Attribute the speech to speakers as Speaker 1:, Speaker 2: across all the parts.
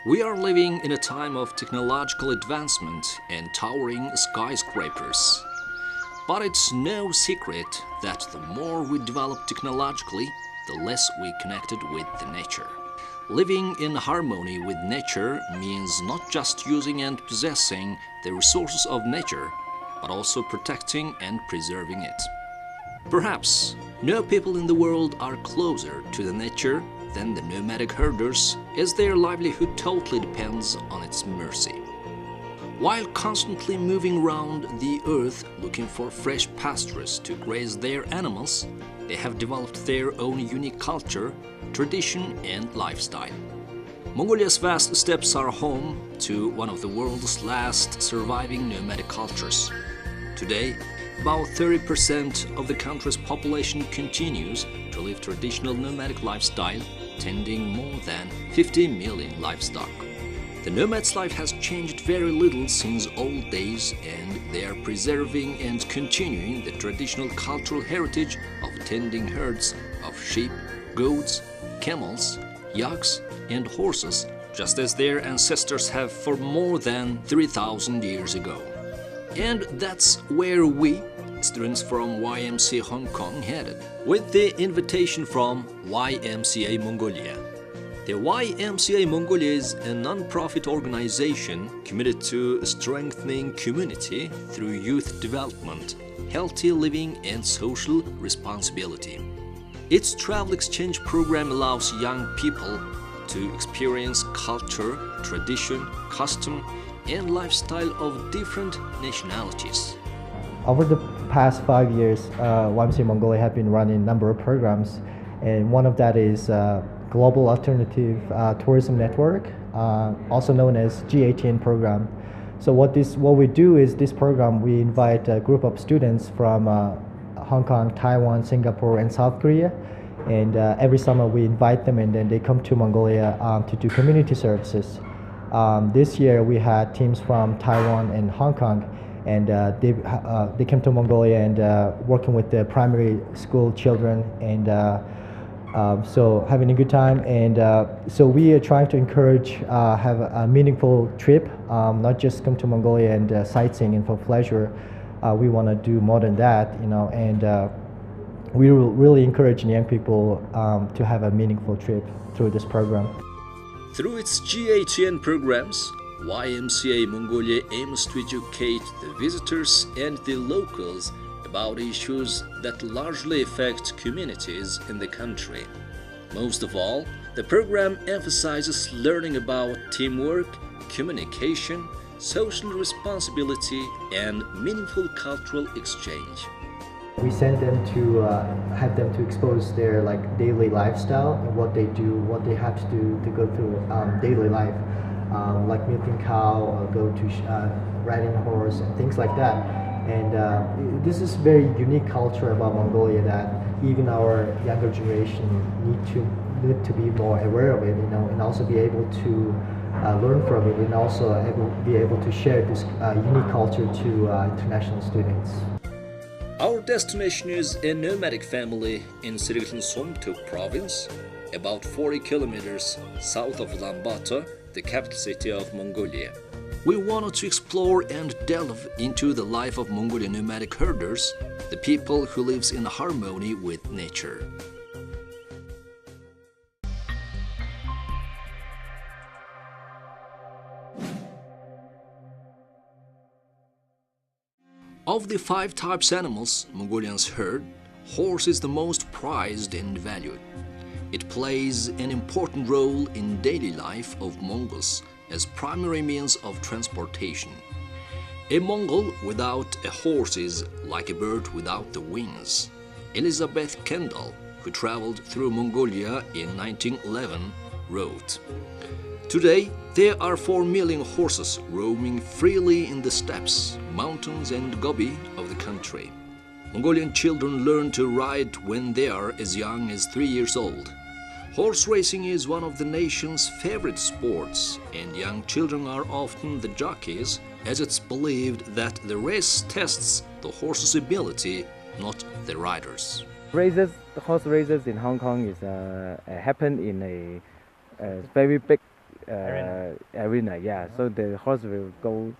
Speaker 1: We are living in a time of technological advancement and towering skyscrapers. But it's no secret that the more we develop technologically, the less we connected with the nature. Living in harmony with nature means not just using and possessing the resources of nature, but also protecting and preserving it. Perhaps no people in the world are closer to the nature than the nomadic herders, as their livelihood totally depends on its mercy. While constantly moving around the earth looking for fresh pastures to graze their animals, they have developed their own unique culture, tradition and lifestyle. Mongolia's vast steppes are home to one of the world's last surviving nomadic cultures. Today, about 30% of the country's population continues to live traditional nomadic lifestyle, tending more than 50 million livestock. The nomad's life has changed very little since old days, and they are preserving and continuing the traditional cultural heritage of tending herds of sheep, goats, camels, yaks, and horses, just as their ancestors have for more than 3,000 years ago. And that's where we, students from YMCA Hong Kong, headed, with the invitation from YMCA Mongolia. The YMCA Mongolia is a non-profit organization committed to strengthening community through youth development, healthy living and social responsibility. Its travel exchange program allows young people to experience culture, tradition, custom, and lifestyle of different nationalities.
Speaker 2: Over the past 5 years, YMCA Mongolia have been running a number of programs, and one of that is Global Alternative Tourism Network, also known as G18 program. So what we do is this program, we invite a group of students from Hong Kong, Taiwan, Singapore, and South Korea, and every summer we invite them, and then they come to Mongolia to do community services. This year we had teams from Taiwan and Hong Kong, and they came to Mongolia and working with the primary school children, and so having a good time. And so we are trying to encourage have a meaningful trip, not just come to Mongolia and sightseeing and for pleasure. We want to do more than that, and we really encourage young people to have a meaningful trip through this program.
Speaker 1: Through its G18 programs, YMCA Mongolia aims to educate the visitors and the locals about issues that largely affect communities in the country. Most of all, the program emphasizes learning about teamwork, communication, social responsibility, and meaningful cultural exchange.
Speaker 2: We send them to have them to expose their daily lifestyle and what they do, what they have to do to go through daily life, like milking cow, go to riding a horse, and things like that. And this is very unique culture about Mongolia that even our younger generation need to be more aware of it, and also be able to learn from it, and also be able to share this unique culture to international students.
Speaker 1: Our destination is a nomadic family in Somtok province, about 40 kilometers south of Ulaanbaatar, the capital city of Mongolia. We wanted to explore and delve into the life of Mongolian nomadic herders, the people who lives in harmony with nature. Of the 5 types animals Mongolians herd, horse is the most prized and valued. It plays an important role in daily life of Mongols as primary means of transportation. A Mongol without a horse is like a bird without the wings. Elizabeth Kendall, who traveled through Mongolia in 1911, wrote, "Today, there are 4 million horses roaming freely in the steppes, mountains and gobi of the country. Mongolian children learn to ride when they are as young as 3 years old. Horse racing is one of the nation's favorite sports, and young children are often the jockeys, as it's believed that the race tests the horse's ability, not the riders."
Speaker 3: Horse races in Hong Kong is happen in a very big arena. Yeah, so the horse will go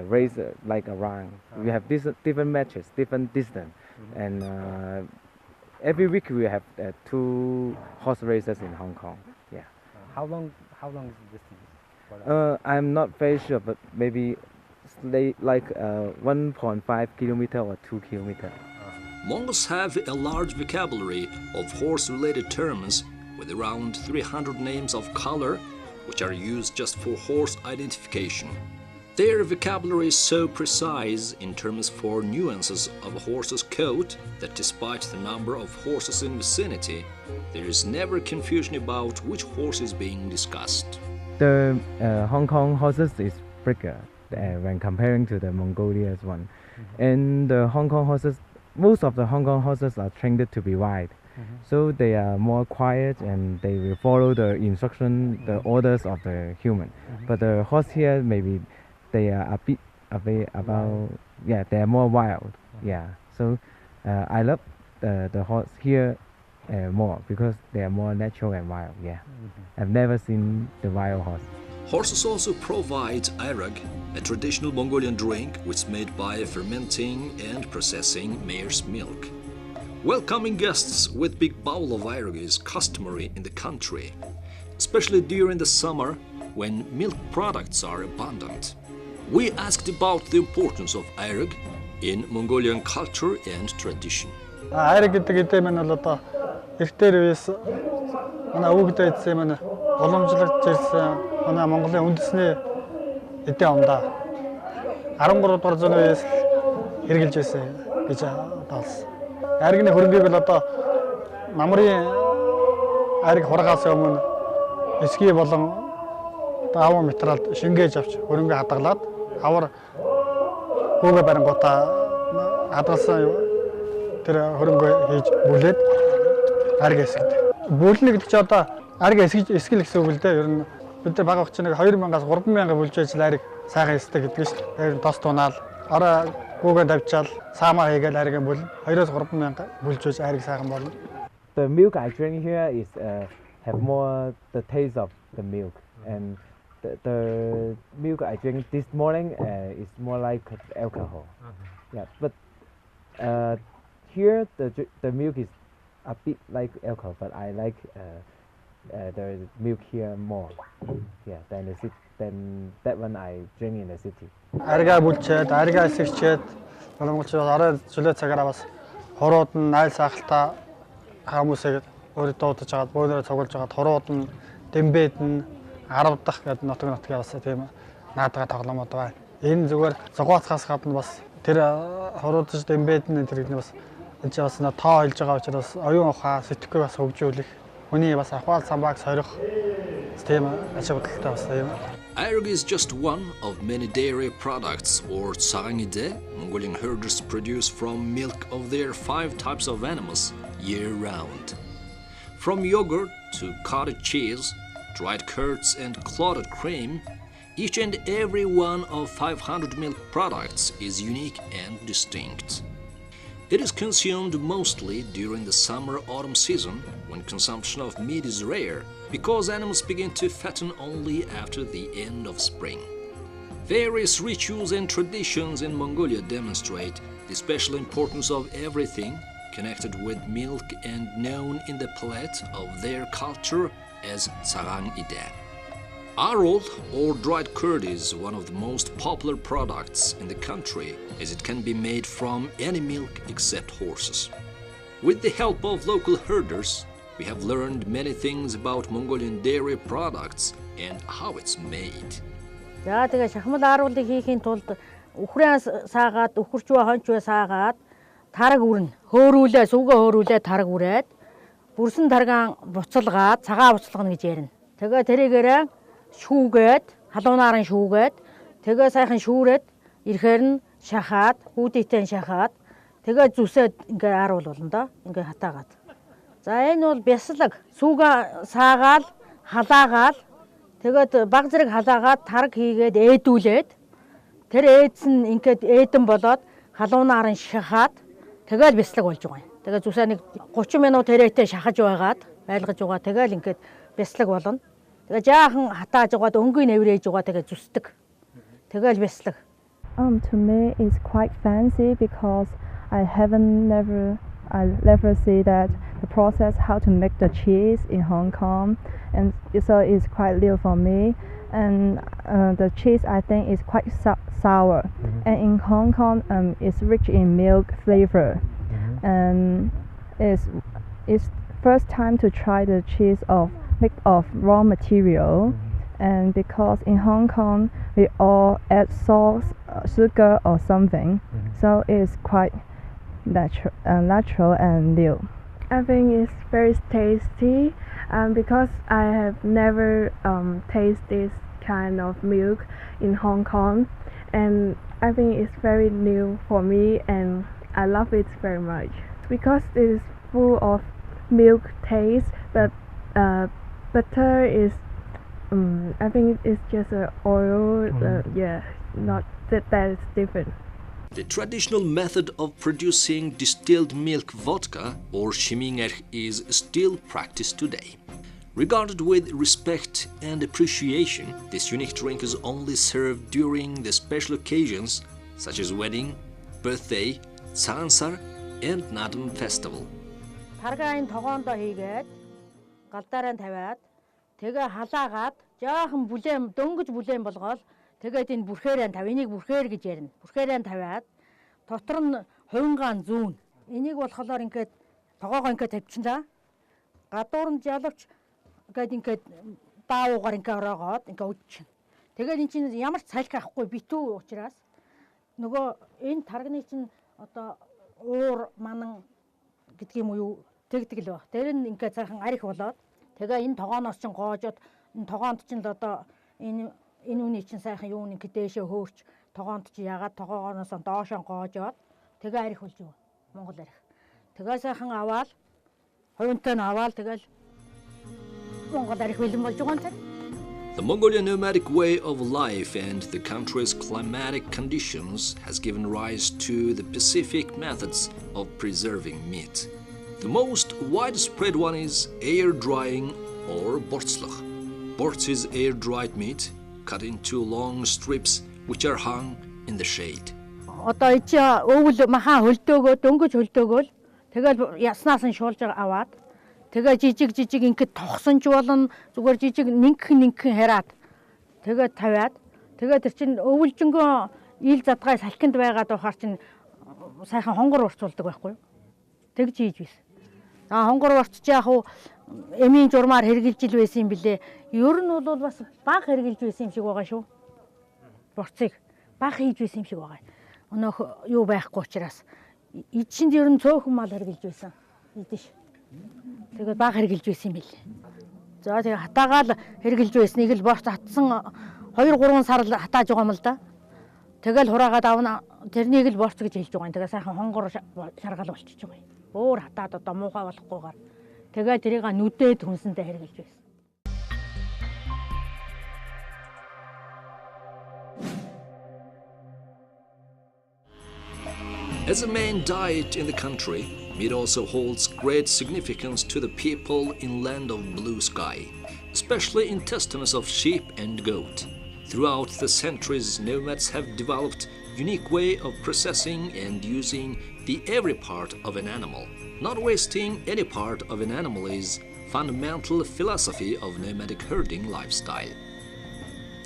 Speaker 3: race like around. We have different matches, different distance, and every week we have 2 horse races in Hong Kong. Yeah.
Speaker 4: How long is the distance?
Speaker 3: I'm not very sure, but maybe like 1.5 kilometer or 2 kilometer.
Speaker 1: Mongols have a large vocabulary of horse-related terms with around 300 names of color, which are used just for horse identification. Their vocabulary is so precise in terms for nuances of a horse's coat that despite the number of horses in vicinity, there is never confusion about which horse is being discussed.
Speaker 3: The Hong Kong horses is bigger when comparing to the Mongolia's one. And the Hong Kong horses, most of the Hong Kong horses are trained to be wide. So they are more quiet and they will follow the instruction, the orders of the human. But the horse here, maybe they are a bit about, yeah, they are more wild. Yeah, so I love the horse here more because they are more natural and wild. Yeah, I've never seen the wild horse.
Speaker 1: Horses also provide airag, a traditional Mongolian drink which is made by fermenting and processing mare's milk. Welcoming guests with big bowl of airag is customary in the country, especially during the summer when milk products are abundant. We asked about the importance of airag in Mongolian culture and tradition.
Speaker 5: Airag гэдэг эдээ маань бол одоо эртээр үеэс манай өвгдөө эзэн маань уламжлагдж ирсэн манай Монголын үндэсний эдээ ундаа 13 дугаар зууны үеэс хэрэгжилж байсан гэж таалсан. Airag-ны хөрөнгийг бол одоо намрын airag хургаас өмнө эсгий болон даваа материалд шингээж авч хөрөнгө хадгалаад авар гүүгээ барингуудаа хадгалсан тэр хөрөнгө хийж бүлээд airag эсгэж. Бүлнэ гэдэг чинь одоо airag эсгэл гэсэн үг л дээ. Ер нь бид нар бага багч нэг 2000-аас 3000 бүлж байж airag сайхан эсдэг гэдэг шүү дээ. Тэр тос тунаал ороо гүүгээ давчаал саамаа хийгээл airag бүл 2-оос 3000 бүлж байж airag сайхан болно.
Speaker 3: The milk I drink here is have more the taste of the milk, and the milk I drink this morning is more like alcohol. Yeah, but here the milk is a bit like alcohol, but I like the milk here more. Yeah, than that one I drink in the city.
Speaker 5: Airag бүлчээд, airag эсгчээд боломжтой орой зүлээ цагаараа бас хорууд нь айл сахалтаа хүмүүсээ өөрөд дуудаж агаад бөөнөрөө цуглаж агаад хорууд нь дэмбээд нь 10 дахь гэдэг нутгийн бас тийм наадгаа тоглоомод байгаа. Энэ зүгээр зугаацхаас гадна бас тэр хоруудж дэмбээд нь тэр нь бас энэ ч бас тоо хэлж байгаа учраас оюун ухаан сэтгэхгүй бас хөгжүүлэх хүний бас ахвал самбааг сорих тийм ашиг бодолтой бас юм.
Speaker 1: Airag is just one of many dairy products or tsarangide Mongolian herders produce from milk of their 5 types of animals year-round. From yogurt to cottage cheese, dried curds and clotted cream, each and every one of 500 milk products is unique and distinct. It is consumed mostly during the summer-autumn season when consumption of meat is rare because animals begin to fatten only after the end of spring. Various rituals and traditions in Mongolia demonstrate the special importance of everything connected with milk and known in the palette of their culture as tsarangide. Arol or dried curd is one of the most popular products in the country as it can be made from any milk except horses. With the help of local herders, we have learned many things about Mongolian dairy products and how it's made.
Speaker 6: За тэгээ шахмал ааруулыг хийхийн тулд үхрийн саагаад үхэрчвэ хончвэ саагаад тараг үрнэ. Хөөрүүлээ сүгэ хөөрүүлээ тараг үрээд бүрсэн таргаан буцалгаад цагаан буцалгана гэж ярина. Тэгээ тэрийгээрээ шүүгээд халуунаар нь шүүгээд тэгээ сайхан шүүрээд ирэхээр нь шахаад хүүдийтэй шахаад тэгээ зүсээд ингээ ааруул болно доо. Ингээ хатаагаад. За энэ бол бяслаг. Сүгэ саагаал халаагаал тэгээд баг зэрэг халаагаад тараг хийгээд ээдүүлээд тэр ээдсэн ингээд ээдэн болоод халуунаар нь шахаад тэгэл бяслаг болж байгаа юм. Тэгээ зүсээ нэг 30 минут тэрэгтэй шахаж байгаад байлгаж байгаа. Тэгэл ингээд бяслаг болно. Тэгээ жаахан хатааж угаад өнгийн нэврээж угаа тэгээ зүсдэг. Тэгэл бяслаг.
Speaker 7: To me, it's quite fancy because I never see that the process how to make the cheese in Hong Kong, and so it's quite new for me. And the cheese I think is quite sour, and in Hong Kong, it's rich in milk flavor, and it's first time to try the cheese made of raw material. And because in Hong Kong we all add salt, sugar or something, so it's quite natural and new. I think it's very tasty, because I have never tasted this kind of milk in Hong Kong, and I think it's very new for me, and I love it very much because it's full of milk taste, but butter is. I think it's just oil. Not that is different.
Speaker 1: The traditional method of producing distilled milk vodka, or shiminger, is still practiced today. Regarded with respect and appreciation, this unique drink is only served during the special occasions such as wedding, birthday, Sansar, and Nadam festival.
Speaker 6: Таргаын тогоондоо хийгээд галдаараа тавиад тэгээ халаагаад жаахан бүлээн дөнгөж бүлээн болгоод тэгээд энэ бүрхээрээ тавь. Энийг бүрхээр гэж ярина. Бүрхээрээ тавиад дотор нь хувингаан зүүн. Энийг болохоор ингээд тогоогоо ингээд тавьчихлаа. Гадуур нь жалавч ингээд ингээд даавуугаар ингээд ороогоод ингээд үдчихнэ. Тэгээд эн чинь ямар ч салхи авахгүй битүү учраас нөгөө энэ тарганы чинь одоо уур манан гэдэг юм уу тэгдэг л баг. Тэр нь ингээд цаахан арих болоод тэгээ энэ тогооноос чинь гоожоод энэ тогоонд чинь л одоо энэ үний чинь сайхан юу нэг дээшээ хөөрч тогоонд чи ягаад тогоогоноос доошоо гоожоод тэгээ арих болж юу Монгол арих. Тэгээ сайхан аваад хувинтай нь аваад тэгэл Монгол арих бэлэн болж байгаа юм те.
Speaker 1: The Mongolian nomadic way of life and the country's climatic conditions has given rise to the specific methods of preserving meat. The most widespread one is air drying or bortslach. Borts is air-dried meat cut into long strips which are hung in the shade.
Speaker 6: Одоо ич өвөл махан хөлдөөгөө дөнгөж хөлдөөгөө тэгэл яснаас нь шуулж аваад тэгээ жижиг ингээд тогсон ч болно зүгээр жижиг нэгхэн хараад тэгээ тавиад тэгээ тэр чин өвөлжөнгөө ил задгай салхинд байгаад ухаар чин сайхан хонгор урцуулдаг байхгүй юу. Тэгж хийж байсан. Хонгор урцч яах вэ? Эмийн журмаар хэрглэж ил байсан юм билээ. Ер нь бол бас баг хэрглэж байсан юм шиг байгаа шүү. Бурцыг баг хийж байсан юм шиг байгаа. Өнөөх юу байхгүй учраас ичинд ер нь цөөхөн мал хэрглэж байсан. Идэж. Тэгээд баг хэрглэж байсан юм билээ. За тэгээ хатаагаал хэрглэж байсныг л борц атсан 2-3 сар л хатааж байгаа юм л да. Тэгэл хураагаад авна тэрнийг л борц гэж хэлж байгаа юм. Тэгээ сайхан хонгор шаргал болчихж байгаа юм. Өөр хатаад одоо муухай болохгүйгээр тэгээ тэрийг нүдээд хүнсэндээ хэрглэж байсан.
Speaker 1: As a main diet in the country, meat also holds great significance to the people in land of blue sky, especially intestines of sheep and goat. Throughout the centuries, nomads have developed unique way of processing and using the every part of an animal. Not wasting any part of an animal is fundamental philosophy of nomadic herding lifestyle.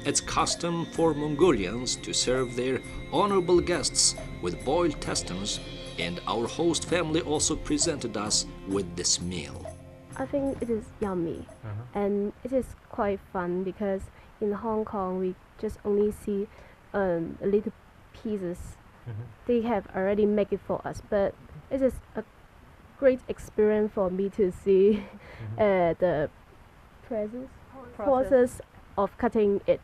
Speaker 1: It's custom for Mongolians to serve their honorable guests with boiled intestines, and our host family also presented us with this meal.
Speaker 7: I think it is yummy, and it is quite fun because in Hong Kong we just only see little pieces. They have already made it for us, but it is a great experience for me to see the process of cutting it.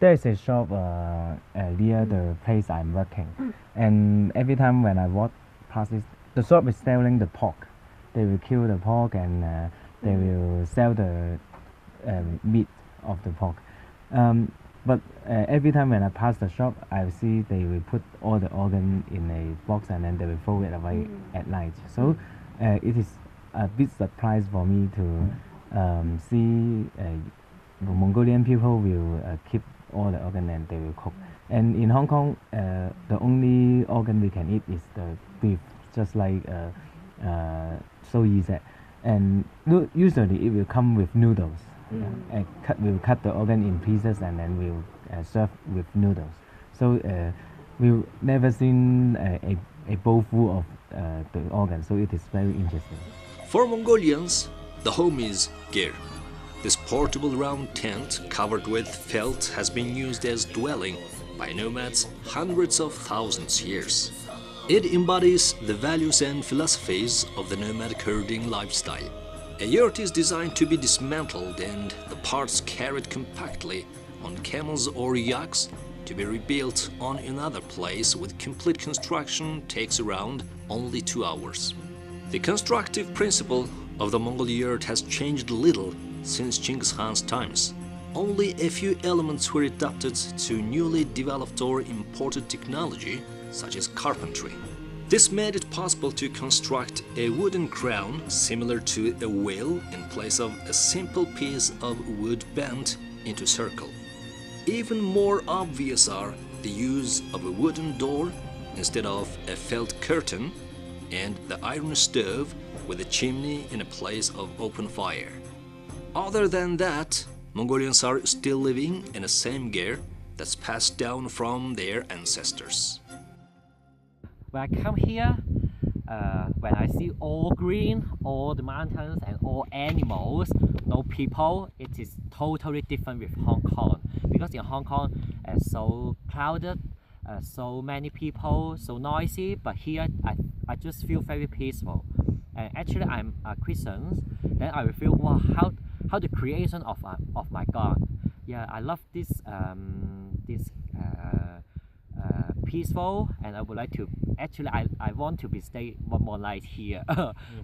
Speaker 3: There is a shop near the place I'm working, and every time when I walk past it, the shop is selling the pork. They will kill the pork and they will sell the meat of the pork. But every time when I pass the shop, I see they will put all the organ in a box and then they will throw it away at night. So it is a bit surprise for me to see Mongolian people will keep all the organ and they will cook. And in Hong Kong, the only organ we can eat is the beef, just like so easy. And usually it will come with noodles. We'll cut the organ in pieces and then we'll serve with noodles. So we've never seen a bowl full of the organ, so it is very interesting.
Speaker 1: For Mongolians, the home is ger. This portable round tent covered with felt has been used as dwelling by nomads hundreds of thousands years. It embodies the values and philosophies of the nomadic herding lifestyle. A yurt is designed to be dismantled and the parts carried compactly on camels or yaks to be rebuilt on another place with complete construction takes around only 2 hours. The constructive principle of the Mongol yurt has changed little since Genghis Khan's times. Only a few elements were adapted to newly developed or imported technology, such as carpentry. This made it possible to construct a wooden crown similar to a wheel in place of a simple piece of wood bent into a circle. Even more obvious are the use of a wooden door instead of a felt curtain and the iron stove with a chimney in a place of open fire. Other than that, Mongolians are still living in the same gear that's passed down from their ancestors.
Speaker 8: When I come here, when I see all green, all the mountains and all animals, no people, it is totally different with Hong Kong. Because in Hong Kong, it's so crowded, so many people, so noisy, but here I just feel very peaceful. And actually I'm a Christian, then I will feel, wow, how the creation of my God. Yeah, I love this peaceful, and I would like to actually I want to stay one more night here.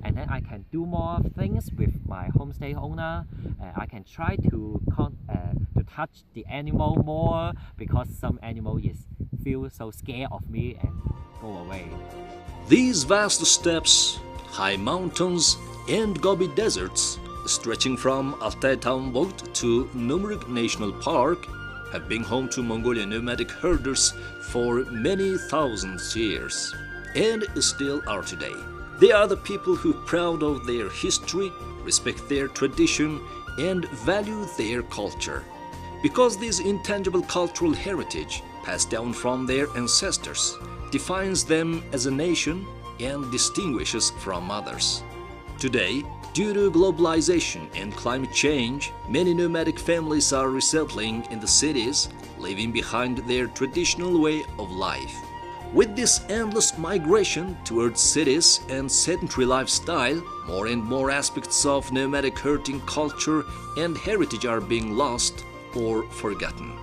Speaker 8: And then I can do more things with my homestay owner. I can try to touch the animal more, because some animal feel so scared of me and go away.
Speaker 1: These vast steppes, high mountains and Gobi deserts stretching from Altai Town Boat to Nomadic National Park have been home to Mongolian nomadic herders for many thousands years, and still are today. They are the people who are proud of their history, respect their tradition, and value their culture. Because this intangible cultural heritage, passed down from their ancestors, defines them as a nation and distinguishes from others. Today, due to globalization and climate change, many nomadic families are resettling in the cities, leaving behind their traditional way of life. With this endless migration towards cities and sedentary lifestyle, more and more aspects of nomadic herding culture and heritage are being lost or forgotten.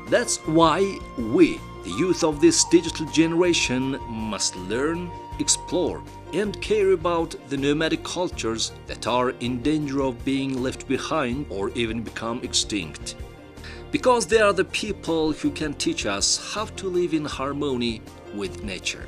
Speaker 1: That's why we, the youth of this digital generation, must learn, explore, and care about the nomadic cultures that are in danger of being left behind or even become extinct. Because they are the people who can teach us how to live in harmony with nature.